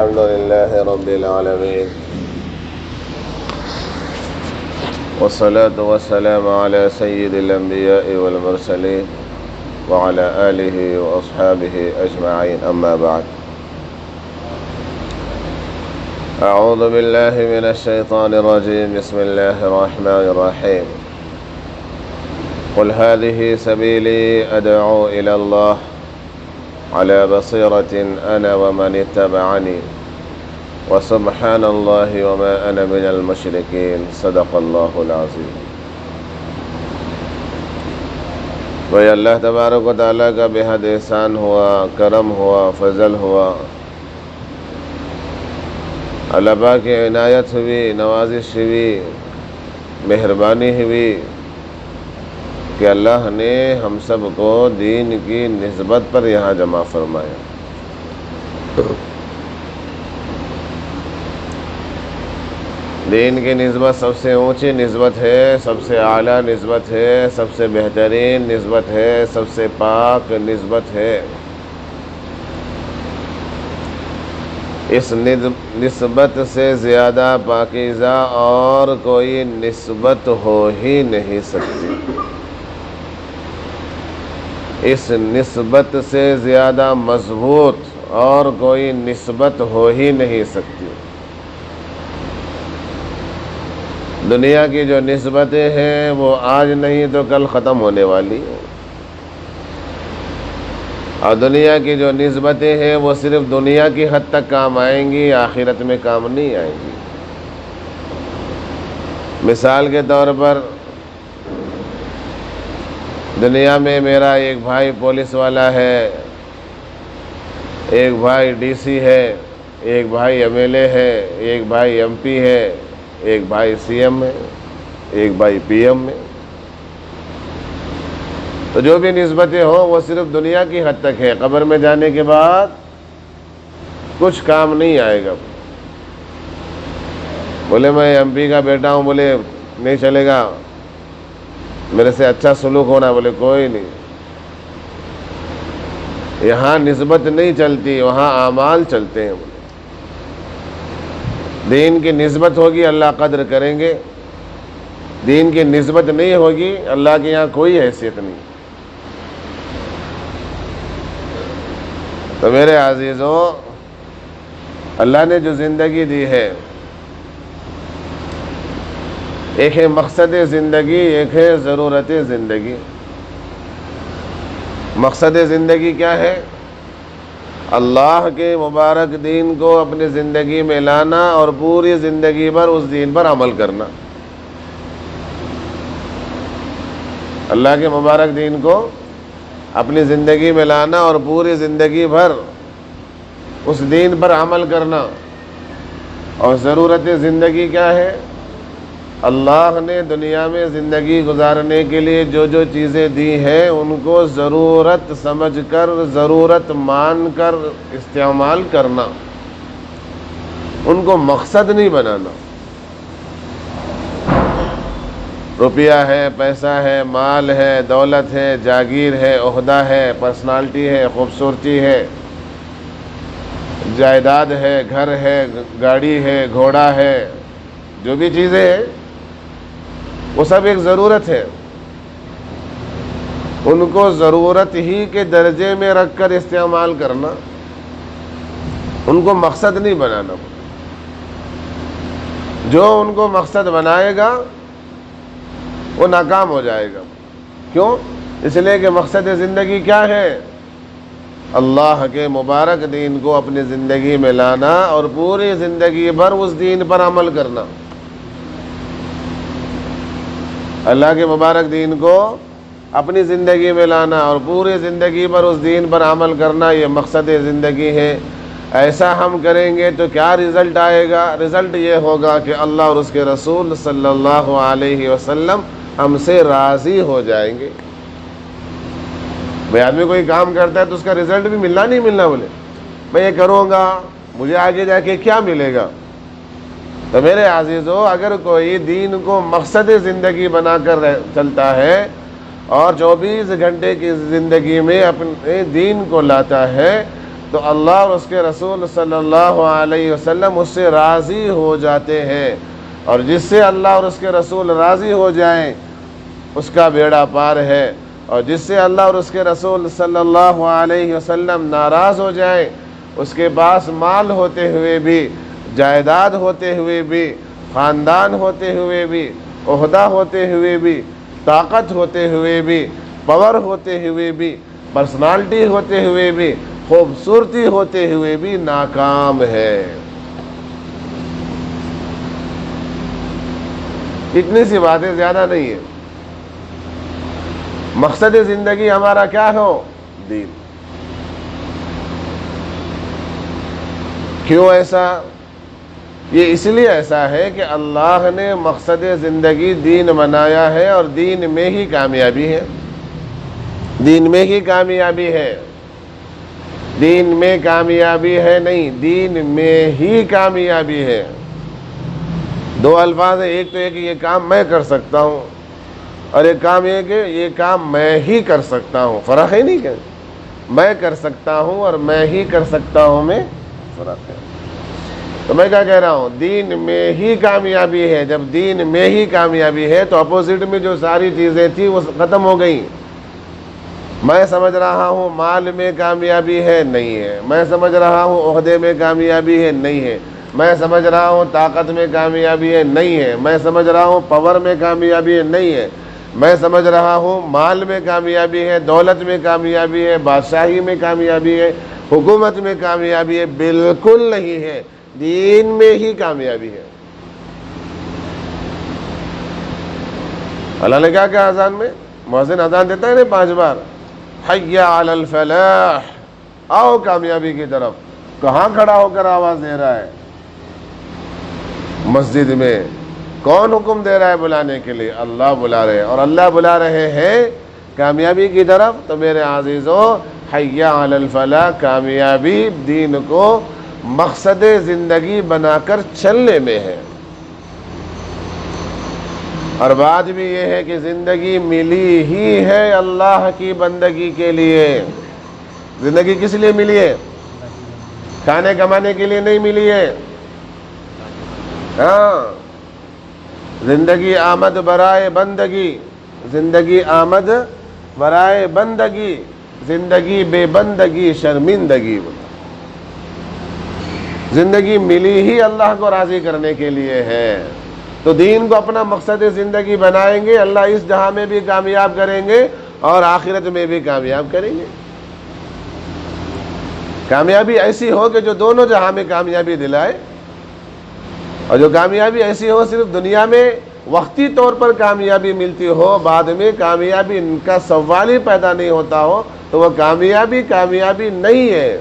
الحمد لله رب العالمين والصلاة والسلام على سيد الأنبياء والمرسلين وعلى آله وأصحابه أجمعين أما بعد أعوذ بالله من الشيطان الرجيم بسم الله الرحمن الرحيم قل هذه سبيلي أدعو إلى الله على بصيرة أنا ومن اتبعني وسبحان الله وما أنا من المشركين صدق الله العظيم۔ وہی اللہ تبارک و تعالیٰ کا بے حد احسان ہوا، کرم ہوا، فضل ہوا، اللہ پاک کی عنایت ہوئی، نوازش ہوئی، مہربانی ہوئی کہ اللہ نے ہم سب کو دین کی نسبت پر یہاں جمع فرمایا۔ دین کی نسبت سب سے اونچی نسبت ہے، سب سے اعلیٰ نسبت ہے، سب سے بہترین نسبت ہے، سب سے پاک نسبت ہے۔ اس نسبت سے زیادہ پاکیزہ اور کوئی نسبت ہو ہی نہیں سکتی، اس نسبت سے زیادہ مضبوط اور کوئی نسبت ہو ہی نہیں سکتی۔ دنیا کی جو نسبتیں ہیں وہ آج نہیں تو کل ختم ہونے والی ہیں، اور دنیا کی جو نسبتیں ہیں وہ صرف دنیا کی حد تک کام آئیں گی، آخرت میں کام نہیں آئیں گی۔ مثال کے طور پر دنیا میں میرا ایک بھائی پولیس والا ہے، ایک بھائی ڈی سی ہے، ایک بھائی ایم ایل اے ہے، ایک بھائی ایم پی ہے، ایک بھائی سی ایم ہے، ایک بھائی پی ایم ہے۔ تو جو بھی نسبتیں ہوں وہ صرف دنیا کی حد تک ہے، قبر میں جانے کے بعد کچھ کام نہیں آئے گا۔ بولے میں ایم پی کا بیٹا ہوں، بولے نہیں چلے گا، میرے سے اچھا سلوک ہونا، بولے کوئی نہیں۔ یہاں نسبت نہیں چلتی، وہاں اعمال چلتے ہیں۔ بولے دین کی نسبت ہوگی اللہ قدر کریں گے، دین کی نسبت نہیں ہوگی اللہ کے یہاں کوئی حیثیت نہیں۔ تو میرے عزیزوں، اللہ نے جو زندگی دی ہے، ایک ہے مقصد زندگی، ایک ہے ضرورت زندگی۔ مقصد زندگی کیا ہے؟ اللہ کے مبارک دین کو اپنی زندگی میں لانا اور پوری زندگی بھر اس دین پر عمل کرنا۔ اللہ کے مبارک دین کو اپنی زندگی میں لانا اور پوری زندگی بھر اس دین پر عمل کرنا۔ اور ضرورت زندگی کیا ہے؟ اللہ نے دنیا میں زندگی گزارنے کے لیے جو جو چیزیں دی ہیں ان کو ضرورت سمجھ کر، ضرورت مان کر استعمال کرنا، ان کو مقصد نہیں بنانا۔ روپیہ ہے، پیسہ ہے، مال ہے، دولت ہے، جاگیر ہے، عہدہ ہے، پرسنالٹی ہے، خوبصورتی ہے، جائیداد ہے، گھر ہے، گاڑی ہے، گھوڑا ہے، جو بھی چیزیں ہیں وہ سب ایک ضرورت ہے۔ ان کو ضرورت ہی کے درجے میں رکھ کر استعمال کرنا، ان کو مقصد نہیں بنانا۔ جو ان کو مقصد بنائے گا وہ ناکام ہو جائے گا۔ کیوں؟ اس لیے کہ مقصد زندگی کیا ہے؟ اللہ کے مبارک دین کو اپنی زندگی میں لانا اور پوری زندگی بھر اس دین پر عمل کرنا۔ اللہ کے مبارک دین کو اپنی زندگی میں لانا اور پوری زندگی پر اس دین پر عمل کرنا، یہ مقصد زندگی ہے۔ ایسا ہم کریں گے تو کیا رزلٹ آئے گا؟ رزلٹ یہ ہوگا کہ اللہ اور اس کے رسول صلی اللہ علیہ وسلم ہم سے راضی ہو جائیں گے۔ بھئی آدمی کوئی کام کرتا ہے تو اس کا رزلٹ بھی ملنا نہیں ملنا، بولے میں یہ کروں گا مجھے آگے جا کے کیا ملے گا؟ تو میرے عزیزو، اگر کوئی دین کو مقصد زندگی بنا کر چلتا ہے اور 24 گھنٹے کی زندگی میں اپنے دین کو لاتا ہے تو اللہ اور اس کے رسول صلی اللہ علیہ وسلم اس سے راضی ہو جاتے ہیں، اور جس سے اللہ اور اس کے رسول راضی ہو جائیں اس کا بیڑا پار ہے، اور جس سے اللہ اور اس کے رسول صلی اللہ علیہ وسلم ناراض ہو جائیں، اس کے پاس مال ہوتے ہوئے بھی، جائیداد ہوتے ہوئے بھی، خاندان ہوتے ہوئے بھی، عہدہ ہوتے ہوئے بھی، طاقت ہوتے ہوئے بھی، پاور ہوتے ہوئے بھی، پرسنالٹی ہوتے ہوئے بھی، خوبصورتی ہوتے ہوئے بھی ناکام ہے۔ اتنی سی باتیں، زیادہ نہیں ہے۔ مقصد زندگی ہمارا کیا ہو؟ دین۔ کیوں ایسا؟ یہ اس لیے ایسا ہے کہ اللہ نے مقصد زندگی دین بنایا ہے، اور دین میں ہی کامیابی ہے، دین میں ہی کامیابی ہے، دین میں کامیابی ہے نہیں، دین میں ہی کامیابی ہے۔ دو الفاظ ہیں، ایک تو یہ کہ یہ کام میں کر سکتا ہوں، اور ایک کام یہ کہ یہ کام میں ہی کر سکتا ہوں۔ فرق ہے نہیں کہ میں کر سکتا ہوں اور میں ہی کر سکتا ہوں میں فرق ہے۔ تو میں کیا کہہ رہا ہوں؟ دین میں ہی کامیابی ہے۔ جب دین میں ہی کامیابی ہے تو اپوزٹ میں جو ساری چیزیں تھیں وہ ختم ہو گئیں۔ میں سمجھ رہا ہوں مال میں کامیابی ہے، نہیں ہے۔ میں سمجھ رہا ہوں عہدے میں کامیابی ہے، نہیں ہے۔ میں سمجھ رہا ہوں طاقت میں کامیابی ہے، نہیں ہے۔ میں سمجھ رہا ہوں پاور میں کامیابی ہے، نہیں ہے۔ میں سمجھ رہا ہوں مال میں کامیابی ہے، دولت میں کامیابی ہے، بادشاہی میں کامیابی ہے، حکومت میں کامیابی ہے، بالکل نہیں ہے۔ دین میں ہی کامیابی ہے۔ اللہ نے کیا کہا اذان میں؟ مؤذن اذان دیتا ہے نا 5 بار، حی علی الفلاح، آؤ کامیابی کی طرف۔ کہاں کھڑا ہو کر آواز دے رہا ہے؟ مسجد میں۔ کون حکم دے رہا ہے بلانے کے لیے؟ اللہ بلا رہے ہیں، اور اللہ بلا رہے ہیں کامیابی کی طرف۔ تو میرے عزیزو، حی علی الفلاح، کامیابی دین کو مقصد زندگی بنا کر چلنے میں ہے۔ اور بات بھی یہ ہے کہ زندگی ملی ہی ہے اللہ کی بندگی کے لیے۔ زندگی کس لیے ملی ہے؟ کھانے کمانے کے لیے نہیں ملی ہے۔ ہاں، زندگی آمد برائے بندگی، زندگی آمد برائے بندگی، زندگی بے بندگی شرمندگی۔ زندگی ملی ہی اللہ کو راضی کرنے کے لیے ہے۔ تو دین کو اپنا مقصد زندگی بنائیں گے، اللہ اس جہاں میں بھی کامیاب کریں گے اور آخرت میں بھی کامیاب کریں گے۔ کامیابی ایسی ہو کہ جو دونوں جہاں میں کامیابی دلائے، اور جو کامیابی ایسی ہو صرف دنیا میں وقتی طور پر کامیابی ملتی ہو، بعد میں کامیابی ان کا سوال ہی پیدا نہیں ہوتا ہو، تو وہ کامیابی نہیں ہے۔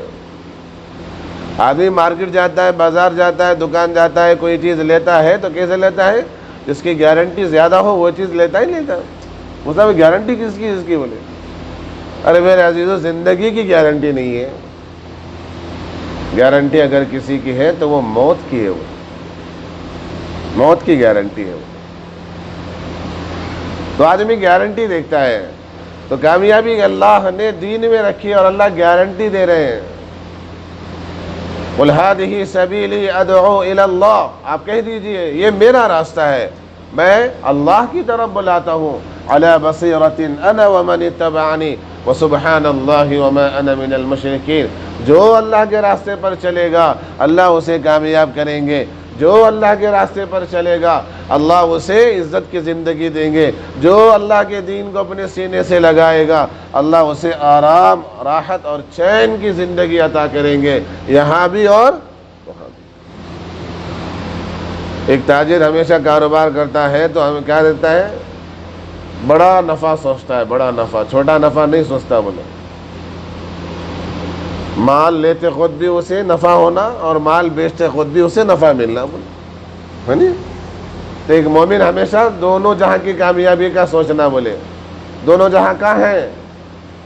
آدمی مارکیٹ جاتا ہے، بازار جاتا ہے، دکان جاتا ہے، کوئی چیز لیتا ہے تو کیسے لیتا ہے؟ جس کی گارنٹی زیادہ ہو وہ چیز لیتا ہی لیتا ہے۔ وہ سب گارنٹی کس کی؟ اس کی بولے، ارے میرے عزیزو، زندگی کی گارنٹی نہیں ہے۔ گارنٹی اگر کسی کی ہے تو وہ موت کی ہے، وہ موت کی گارنٹی ہے۔ تو آدمی گارنٹی دیکھتا ہے۔ تو کامیابی اللہ نے دین میں رکھی اور اللہ گارنٹی دے رہے ہیں۔ قُلْ هَٰذِهِ سَبِيلِي أَدْعُو إِلَى اللَّهِ، آپ کہہ دیجئے یہ میرا راستہ ہے، میں اللہ کی طرف بلاتا ہوں۔ عَلَىٰ بَصِيرَةٍ أَنَا وَمَنِ اتَّبَعَنِي وَسُبْحَانَ اللَّهِ وَمَا أَنَا مِنَ الْمُشْرِكِينَ۔ جو اللہ کے راستے پر چلے گا اللہ اسے کامیاب کریں گے، جو اللہ کے راستے پر چلے گا اللہ اسے عزت کی زندگی دیں گے، جو اللہ کے دین کو اپنے سینے سے لگائے گا اللہ اسے آرام، راحت اور چین کی زندگی عطا کریں گے، یہاں بھی اور وہاں بھی۔ ایک تاجر ہمیشہ کاروبار کرتا ہے تو ہمیں کیا دیتا ہے؟ بڑا نفع سوچتا ہے، بڑا نفع، چھوٹا نفع نہیں سوچتا۔ بولے مال لیتے خود بھی اسے نفع ہونا اور مال بیچتے خود بھی اسے نفع ملنا، بولے ہے نا؟ تو ایک مومن ہمیشہ دونوں جہاں کی کامیابی کا سوچنا۔ بولے دونوں جہاں کہاں ہیں؟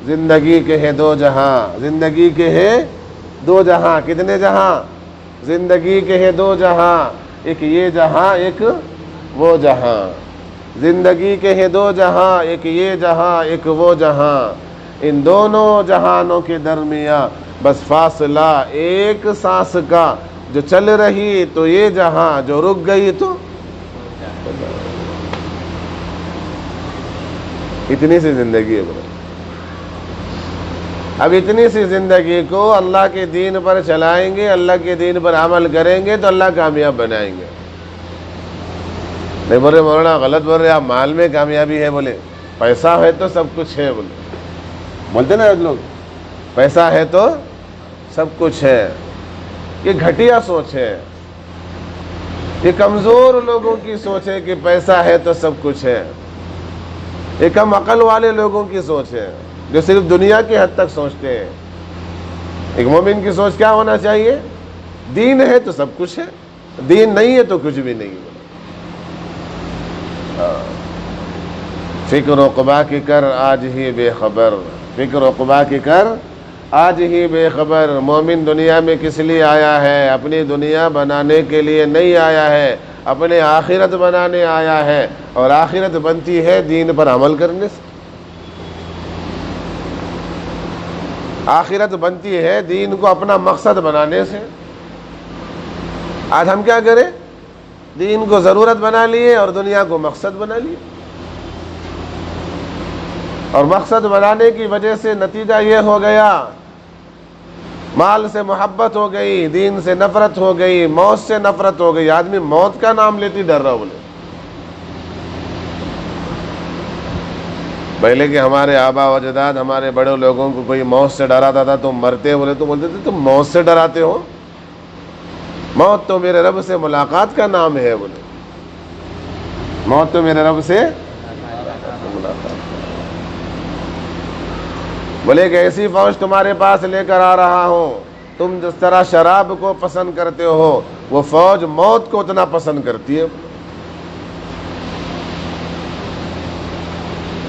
زندگی کے ہے 2 جہاں، زندگی کے ہے 2 جہاں۔ کتنے جہاں؟ زندگی کے ہے 2 جہاں، ایک یہ جہاں، ایک وہ جہاں۔ زندگی کے ہے 2 جہاں، ایک یہ جہاں، ایک وہ جہاں۔ ان دونوں جہانوں کے درمیان بس فاصلہ ایک سانس کا، جو چل رہی تو یہ جہاں، جو رک گئی تو اتنی سی زندگی ہے۔ اب اتنی سی زندگی کو اللہ کے دین پر چلائیں گے، اللہ کے دین پر عمل کریں گے تو اللہ کامیاب بنائیں گے۔ نہیں بول رہے مولانا غلط بول رہے آپ، مال میں کامیابی ہے، بولے پیسہ ہے تو سب کچھ ہے، بولتے نا لوگ پیسہ ہے تو سب کچھ ہے۔ یہ گھٹیا سوچ ہے، یہ کمزور لوگوں کی سوچ ہے کہ پیسہ ہے تو سب کچھ ہے۔ یہ کم عقل والے لوگوں کی سوچ ہے جو صرف دنیا کی حد تک سوچتے ہیں۔ ایک مومن کی سوچ کیا ہونا چاہیے؟ دین ہے تو سب کچھ ہے، دین نہیں ہے تو کچھ بھی نہیں ہے۔ فکر عقبا کی کر آج ہی بے خبر، فکر عقبا کی کر آج ہی بے خبر۔ مومن دنیا میں کس لیے آیا ہے؟ اپنی دنیا بنانے کے لیے نہیں آیا ہے، اپنے آخرت بنانے آیا ہے، اور آخرت بنتی ہے دین پر عمل کرنے سے۔ آخرت بنتی ہے دین کو اپنا مقصد بنانے سے۔ آج ہم کیا کریں؟ دین کو ضرورت بنا لیے اور دنیا کو مقصد بنا لیے، اور مقصد بنانے کی وجہ سے نتیجہ یہ ہو گیا، مال سے محبت ہو گئی، دین سے نفرت ہو گئی، موت سے نفرت ہو گئی۔ آدمی موت کا نام لیتی ڈر رہا، بولے پہلے کہ ہمارے آبا و اجداد، ہمارے بڑے لوگوں کو کوئی موت سے ڈراتا تھا تو مرتے، بولے تو بولتے تھے تم موت سے ڈراتے ہو؟ موت تو میرے رب سے ملاقات کا نام ہے، بولے موت تو میرے رب سے ملاقات۔ بولے کہ ایسی فوج تمہارے پاس لے کر آ رہا ہوں، تم جس طرح شراب کو پسند کرتے ہو وہ فوج موت کو اتنا پسند کرتی ہے۔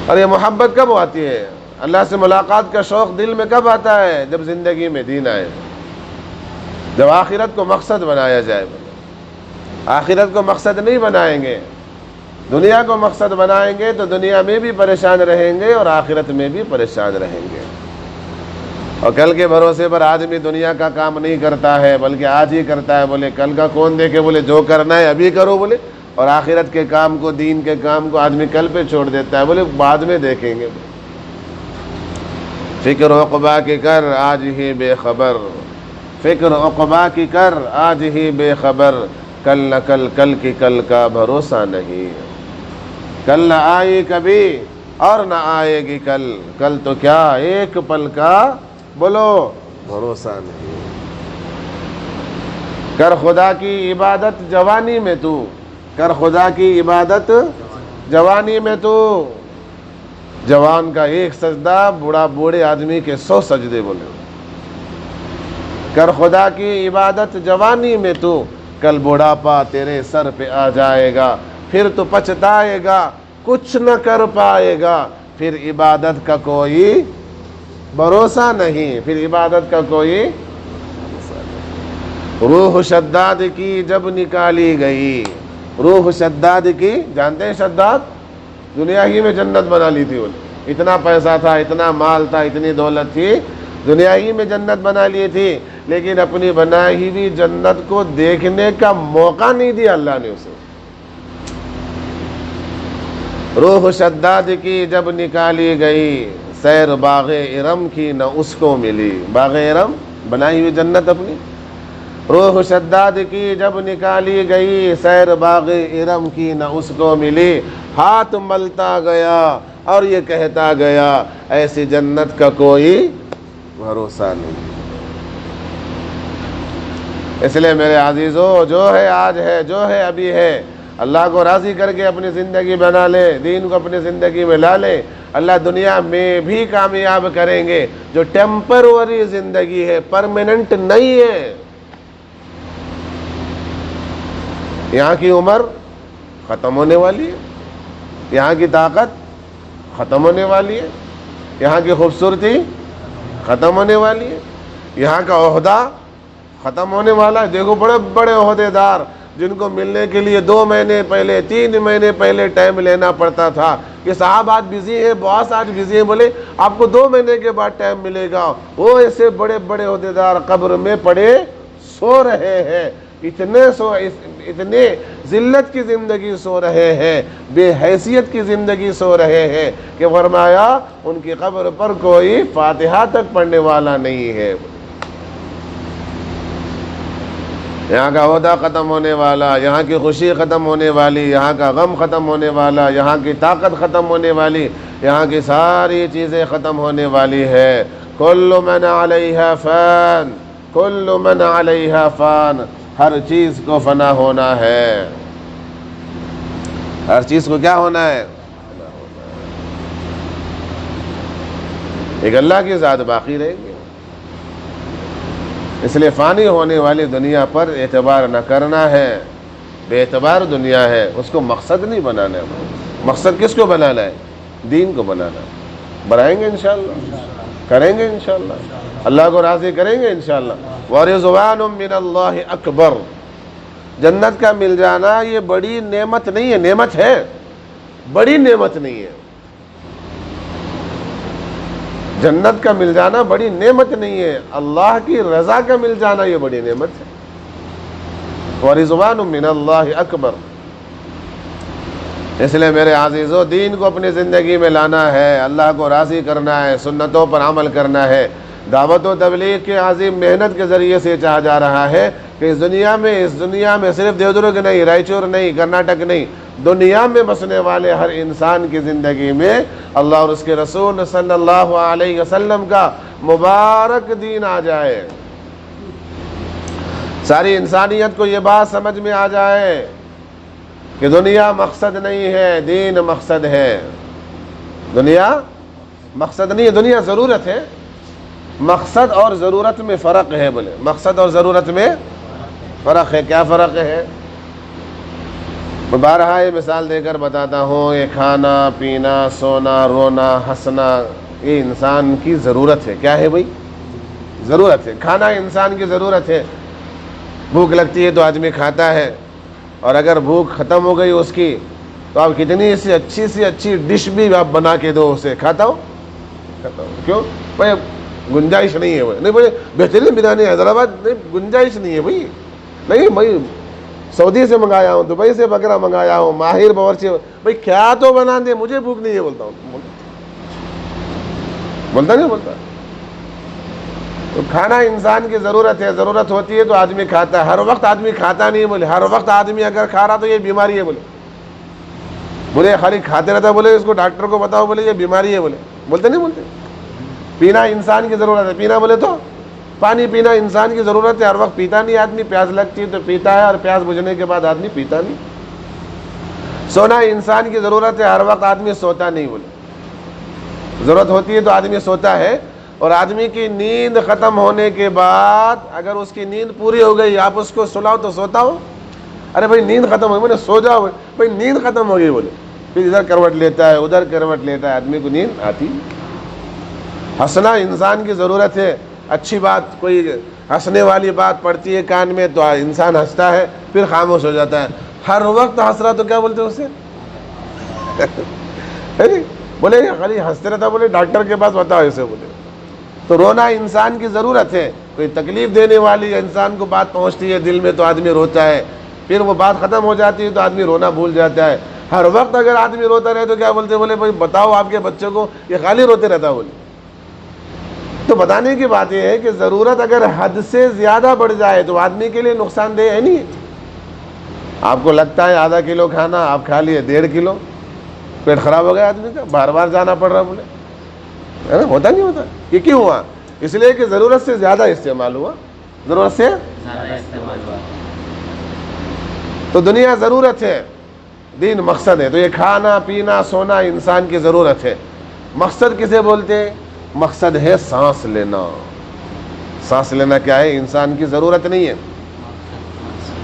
اور یہ محبت کب آتی ہے؟ اللہ سے ملاقات کا شوق دل میں کب آتا ہے؟ جب زندگی میں دین آئے، جب آخرت کو مقصد بنایا جائے۔ آخرت کو مقصد نہیں بنائیں گے، دنیا کو مقصد بنائیں گے تو دنیا میں بھی پریشان رہیں گے اور آخرت میں بھی پریشان رہیں گے۔ اور کل کے بھروسے پر آدمی دنیا کا کام نہیں کرتا ہے بلکہ آج ہی کرتا ہے۔ بولے کل کا کون دیکھے؟ بولے جو کرنا ہے ابھی کرو، بولے، اور آخرت کے کام کو، دین کے کام کو آدمی کل پہ چھوڑ دیتا ہے، بولے بعد میں دیکھیں گے۔ فکر عقبا کی کر آج ہی بے خبر، فکر عقبا کی کر آج ہی بے خبر، کل نہ کل، کل کی کل کا بھروسہ نہیں، کل نہ آئی کبھی اور نہ آئے گی کل، کل تو کیا ایک پل کا بولو بھروسہ نہیں۔ کر خدا کی عبادت جوانی میں تو، کر خدا کی عبادت جوانی میں تو، جوان کا ایک سجدہ بوڑھے آدمی کے 100 سجدے، بولے کر خدا کی عبادت جوانی میں تو، کل بڑھاپا تیرے سر پہ آ جائے گا، پھر تو پچھتائے گا، کچھ نہ کر پائے گا، پھر عبادت کا کوئی بھروسہ نہیں، پھر عبادت کا کوئی بھروسہ نہیں۔ روح شداد کی جب نکالی گئی، روح شداد کی، جانتے ہیں شداد؟ دنیا ہی میں جنت بنا لی تھی، اتنا پیسہ تھا، اتنا مال تھا، اتنی دولت تھی، دنیا ہی میں جنت بنا لی تھی، لیکن اپنی بنائی ہوئی جنت کو دیکھنے کا موقع نہیں دیا اللہ نے اسے۔ روح شداد کی جب نکالی گئی، سیر باغ ارم کی نہ اس کو ملی، باغ ارم بنائی ہوئی جنت اپنی، روح شداد کی جب نکالی گئی، سیر باغ ارم کی نہ اس کو ملی، ہاتھ ملتا گیا اور یہ کہتا گیا ایسی جنت کا کوئی بھروسہ نہیں۔ اس لیے میرے عزیزو، جو ہے آج ہے، جو ہے ابھی ہے، اللہ کو راضی کر کے اپنی زندگی بنا لے، دین کو اپنی زندگی میں لا لے، اللہ دنیا میں بھی کامیاب کریں گے۔ جو ٹیمپروری زندگی ہے، پرماننٹ نہیں ہے۔ یہاں کی عمر ختم ہونے والی ہے، یہاں کی طاقت ختم ہونے والی ہے، یہاں کی خوبصورتی ختم ہونے والی ہے، یہاں کا عہدہ ختم ہونے والا ہے۔ دیکھو بڑے بڑے عہدے دار جن کو ملنے کے لیے 2 مہینے پہلے، 3 مہینے پہلے ٹائم لینا پڑتا تھا، کہ صاحب آج بزی ہیں، باس آج بزی ہیں، بولے آپ کو 2 مہینے کے بعد ٹائم ملے گا. وہ ایسے بڑے بڑے عہدیدار قبر میں پڑے سو رہے ہیں، اتنے ذلت کی زندگی سو رہے ہیں، بے حیثیت کی زندگی سو رہے ہیں کہ فرمایا ان کی قبر پر کوئی فاتحہ تک پڑھنے والا نہیں ہے. یہاں کا عہدہ ختم ہونے والا، یہاں کی خوشی ختم ہونے والی، یہاں کا غم ختم ہونے والا، یہاں کی طاقت ختم ہونے والی، یہاں کی ساری چیزیں ختم ہونے والی ہے. کل من علیہا فان، کل من علیہا فان، ہر چیز کو فنا ہونا ہے. ہر چیز کو کیا ہونا ہے؟ ایک اللہ کی ذات باقی رہے گی. اس لیے فانی ہونے والی دنیا پر اعتبار نہ کرنا ہے. بے اعتبار دنیا ہے، اس کو مقصد نہیں بنانا ہے. مقصد کس کو بنانا ہے؟ دین کو بنانا ہے. بنائیں گے انشاءاللہ، کریں گے انشاءاللہ، اللہ کو راضی کریں گے انشاءاللہ. وَرِضْوَانٌ مِّنَ اللَّهِ اکبر. جنت کا مل جانا یہ بڑی نعمت نہیں ہے، نعمت ہے، بڑی نعمت نہیں ہے. جنت کا مل جانا بڑی نعمت نہیں ہے، اللہ کی رضا کا مل جانا یہ بڑی نعمت ہے. وَرِضْوَانٌ مِّنَ اللَّهِ اکبر. اس لیے میرے عزیزو، دین کو اپنی زندگی میں لانا ہے، اللہ کو راضی کرنا ہے، سنتوں پر عمل کرنا ہے. دعوت و تبلیغ کے عظیم محنت کے ذریعے سے چاہا جا رہا ہے کہ اس دنیا میں صرف دیودرگ نہیں، رائچور نہیں، کرناٹک نہیں، دنیا میں بسنے والے ہر انسان کی زندگی میں اللہ اور اس کے رسول صلی اللہ علیہ وسلم کا مبارک دین آ جائے. ساری انسانیت کو یہ بات سمجھ میں آ جائے کہ دنیا مقصد نہیں ہے، دین مقصد ہے. دنیا مقصد نہیں ہے، دنیا ضرورت ہے. مقصد اور ضرورت میں فرق ہے. بولے مقصد اور ضرورت میں فرق ہے. کیا فرق ہے؟ میں بارہا یہ مثال دے کر بتاتا ہوں. یہ کھانا پینا، سونا، رونا، ہنسنا، یہ انسان کی ضرورت ہے. کیا ہے بھائی؟ ضرورت ہے. کھانا انسان کی ضرورت ہے. بھوک لگتی ہے تو آدمی کھاتا ہے، اور اگر بھوک ختم ہو گئی اس کی تو آپ کتنی سی اچھی ڈش بھی آپ بنا کے دو اسے کھاتا ہو. کیوں بھائی؟ گنجائش نہیں ہے. نہیں بھائی بہترین بریانی حیدرآباد، نہیں گنجائش نہیں ہے بھائی. نہیں بھائی سعودی سے منگایا ہوں، دبئی سے بکرا منگایا ہوں، ماہر باورچی. بھائی کیا تو بنا دے، مجھے بھوک نہیں ہے بولتا ہوں. بولتا نہیں بولتا. تو کھانا انسان کی ضرورت ہے. ضرورت ہوتی ہے تو آدمی کھاتا ہے. ہر وقت آدمی کھاتا نہیں. بولے ہر وقت آدمی اگر کھا رہا تو یہ بیماری ہے. بولے خالی کھاتے رہتا. بولے اس کو ڈاکٹر کو بتاؤ، بولے یہ بیماری ہے. بولتے نہیں بولتے. پینا انسان کی ضرورت ہے. پینا بولے تو پانی پینا انسان کی ضرورت ہے. ہر وقت پیتا نہیں آدمی. پیاس لگتی ہے تو پیتا ہے، اور پیاس بجھنے کے بعد آدمی پیتا نہیں. سونا انسان کی ضرورت ہے. ہر وقت آدمی سوتا نہیں. بولے ضرورت ہوتی ہے تو آدمی سوتا ہے. اور آدمی کی نیند ختم ہونے کے بعد اگر اس کی نیند پوری ہو گئی، آپ اس کو سلاؤ تو سوتا ہو. ارے بھائی نیند ختم ہو گئی، بولے سو جاؤ. بھائی نیند ختم ہو گئی. بولے پھر ادھر کروٹ لیتا ہے، ادھر کروٹ لیتا ہے. آدمی کو نیند آتی. ہنسنا انسان کی ضرورت ہے. اچھی بات، کوئی ہنسنے والی بات پڑتی ہے کان میں تو انسان ہنستا ہے، پھر خاموش ہو جاتا ہے. ہر وقت ہنس رہا تو کیا بولتے ہیں اسے؟ بولے خالی ہنستے رہتا. بولے ڈاکٹر کے پاس بتاؤ اسے. بولے تو رونا انسان کی ضرورت ہے. کوئی تکلیف دینے والی انسان کو بات پہنچتی ہے دل میں تو آدمی روتا ہے. پھر وہ بات ختم ہو جاتی ہے تو آدمی رونا بھول جاتا ہے. ہر وقت اگر آدمی روتا رہے تو کیا بولتے؟ بولے بھائی بتاؤ آپ کے بچوں کو یہ خالی روتے رہتا. بولے تو بتانے کی بات یہ ہے کہ ضرورت اگر حد سے زیادہ بڑھ جائے تو آدمی کے لیے نقصان دہ ہے. نہیں آپ کو لگتا ہے آدھا کلو کھانا، آپ کھا لیے 1.5 کلو، پیٹ خراب ہو گیا آدمی کا، بار بار جانا پڑ رہا. بولے ہوتا نہیں ہوتا. یہ کیوں ہوا؟ اس لیے کہ ضرورت سے زیادہ استعمال ہوا. ضرورت سے زیادہ استعمال ہوا. تو دنیا ضرورت ہے، دین مقصد ہے. تو یہ کھانا پینا سونا انسان کی ضرورت ہے. مقصد کسے بولتے ہیں؟ مقصد ہے سانس لینا. سانس لینا کیا ہے؟ انسان کی ضرورت نہیں ہے،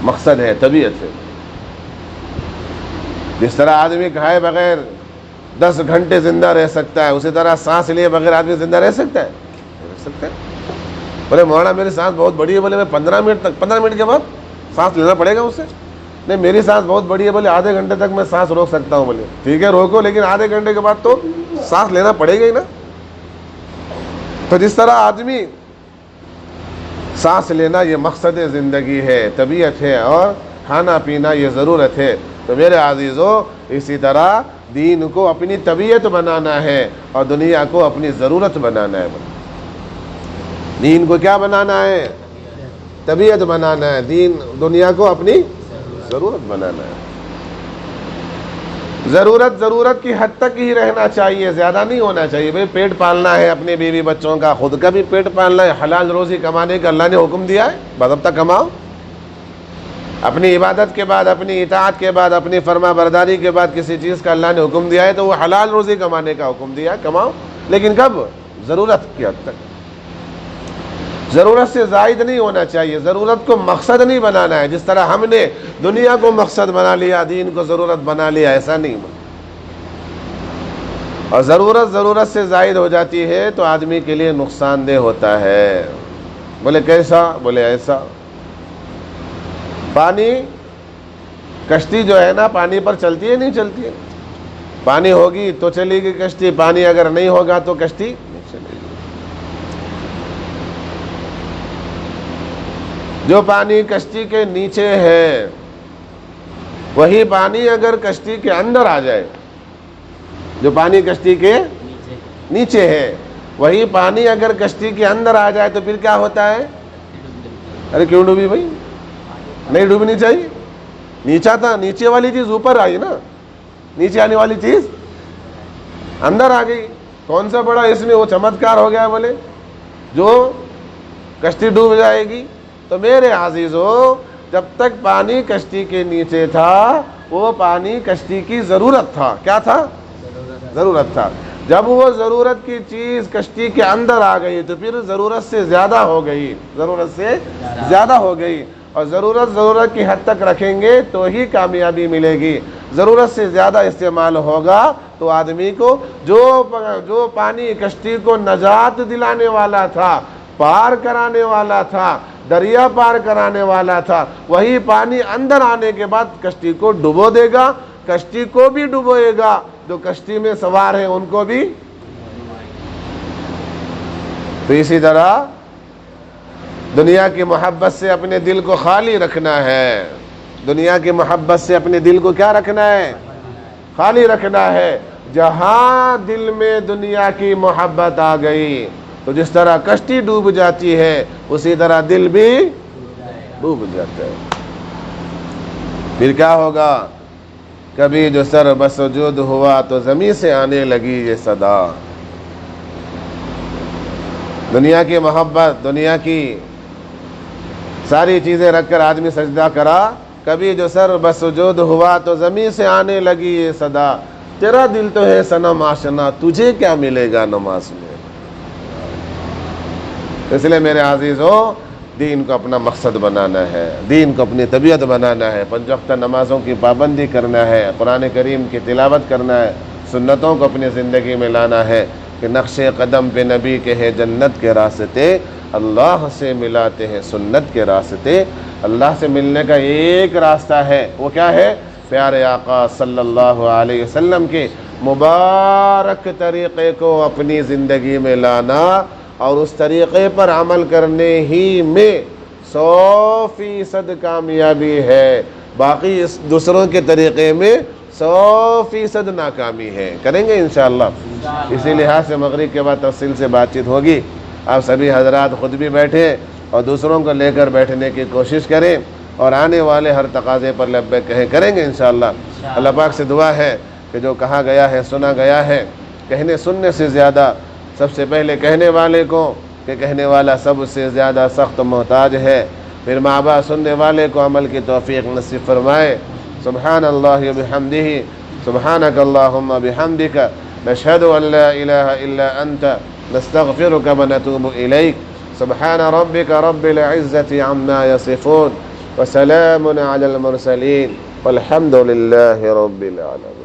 مقصد ہے، طبیعت ہے. جس طرح آدمی کھائے بغیر 10 گھنٹے زندہ رہ سکتا ہے، اسی طرح سانس لیے بغیر آدمی زندہ رہ سکتا ہے؟ رہ سکتا ہے. بولے مولانا میری سانس بہت بڑی ہے. بولے میں 15 منٹ کے بعد سانس لینا پڑے گا اسے. نہیں میری سانس بہت بڑی ہے، بولے آدھے گھنٹے تک میں سانس روک سکتا ہوں، بولے ٹھیک ہے روکو، لیکن آدھے گھنٹے کے بعد تو سانس لینا پڑے گا ہی نا۔ تو جس طرح آدمی سانس لینا یہ مقصد زندگی ہے، طبیعت ہے، اور کھانا پینا یہ ضرورت ہے، تو میرے عزیزو اسی طرح دین کو اپنی طبیعت بنانا ہے اور دنیا کو اپنی ضرورت بنانا ہے۔ دین کو کیا بنانا ہے؟ طبیعت بنانا ہے، دنیا کو اپنی ضرورت بنانا ہے۔ ضرورت کی حد تک ہی رہنا چاہیے، زیادہ نہیں ہونا چاہیے۔ بھئی پیٹ پالنا ہے اپنے بیوی بچوں کا، خود کا بھی پیٹ پالنا ہے، حلال روزی کمانے کا اللہ نے حکم دیا ہے، باضابطہ کماؤ۔ اپنی عبادت کے بعد، اپنی اطاعت کے بعد، اپنی فرما برداری کے بعد کسی چیز کا اللہ نے حکم دیا ہے تو وہ حلال روزی کمانے کا حکم دیا ہے، کماؤ، لیکن کب؟ ضرورت کی حد تک۔ ضرورت سے زائد نہیں ہونا چاہیے، ضرورت کو مقصد نہیں بنانا ہے، جس طرح ہم نے دنیا کو مقصد بنا لیا، دین کو ضرورت بنا لیا، ایسا نہیں۔ اور ضرورت سے زائد ہو جاتی ہے تو آدمی کے لیے نقصان دہ ہوتا ہے۔ بولے کیسا؟ بولے ایسا، پانی، کشتی جو ہے نا پانی پر چلتی ہے نہیں چلتی ہے؟ پانی ہوگی تو چلے گی کشتی، پانی اگر نہیں ہوگا تو کشتی نہیں چلے گی۔ جو پانی کشتی کے نیچے ہے وہی پانی اگر کشتی کے اندر آ جائے، جو پانی کشتی کے نیچے ہے وہی پانی اگر کشتی کے اندر آ جائے تو پھر کیا ہوتا ہے؟ ارے کیوں ڈوبی بھائی؟ نہیں ڈوبنی چاہیے، نیچا تھا، نیچے والی چیز اوپر آئی نا، نیچے آنے والی چیز اندر آ گئی۔ کون سا بڑا اس میں وہ چمتکار ہو گیا؟ بولے جو کشتی ڈوب جائے گی۔ تو میرے عزیزو جب تک پانی کشتی کے نیچے تھا وہ پانی کشتی کی ضرورت تھا، کیا تھا؟ ضرورت تھا۔ جب وہ ضرورت کی چیز کشتی کے اندر آ گئی تو پھر ضرورت سے زیادہ ہو گئی، ضرورت سے زیادہ ہو گئی، اور ضرورت کی حد تک رکھیں گے تو ہی کامیابی ملے گی۔ ضرورت سے زیادہ استعمال ہوگا تو آدمی کو جو پانی کشتی کو نجات دلانے والا تھا، پار کرانے والا تھا، دریا پار کرانے والا تھا، وہی پانی اندر آنے کے بعد کشتی کو ڈبو دے گا، کشتی کو بھی ڈبوئے گا، جو کشتی میں سوار ہیں ان کو بھی۔ تو اسی طرح دنیا کی محبت سے اپنے دل کو خالی رکھنا ہے، دنیا کی محبت سے اپنے دل کو کیا رکھنا ہے؟ خالی رکھنا ہے۔ جہاں دل میں دنیا کی محبت آ گئی تو جس طرح کشتی ڈوب جاتی ہے اسی طرح دل بھی ڈوب جاتا ہے۔ پھر کیا ہوگا؟ کبھی جو سر بسجود ہوا تو زمین سے آنے لگی یہ صدا۔ دنیا کی محبت، دنیا کی ساری چیزیں رکھ کر آدمی سجدہ کرا، کبھی جو سر بسجود ہوا تو زمین سے آنے لگی یہ صدا، تیرا دل تو ہے صنم آشنا، تجھے کیا ملے گا نماز میں۔ اس لیے میرے عزیزو دین کو اپنا مقصد بنانا ہے، دین کو اپنی طبیعت بنانا ہے، 5 وقتہ نمازوں کی پابندی کرنا ہے، قرآن کریم کی تلاوت کرنا ہے، سنتوں کو اپنی زندگی میں لانا ہے کہ نقش قدم پہ نبی کے ہے جنت کے راستے، اللہ سے ملاتے ہیں سنت کے راستے۔ اللہ سے ملنے کا ایک راستہ ہے، وہ کیا ہے؟ پیارے آقا صلی اللہ علیہ وسلم کے مبارک طریقے کو اپنی زندگی میں لانا، اور اس طریقے پر عمل کرنے ہی میں 100% کامیابی ہے، باقی اس دوسروں کے طریقے میں 100% ناکامی ہے۔ کریں گے انشاءاللہ۔ اسی لحاظ سے مغرب کے بعد تفصیل سے بات چیت ہوگی، آپ سبھی حضرات خود بھی بیٹھیں اور دوسروں کو لے کر بیٹھنے کی کوشش کریں، اور آنے والے ہر تقاضے پر لبیک کہیں، کریں گے انشاءاللہ۔ اللہ پاک سے دعا ہے کہ جو کہا گیا ہے سنا گیا ہے، کہنے سننے سے زیادہ سب سے پہلے کہنے والے کو، کہ کہنے والا سب سے زیادہ سخت محتاج ہے، پھر ماں باپ سننے والے کو عمل کی توفیق نصیب فرمائے۔ سبحان اللہ بحمدہ، سبحانک اللہم بحمدک، نشہد ان لا الہ الا انت، نستغفرک ونتوب الیک۔ سبحان ربک رب العزت عما یصفون، وسلام علی المرسلین، والحمد للہ رب العالمین۔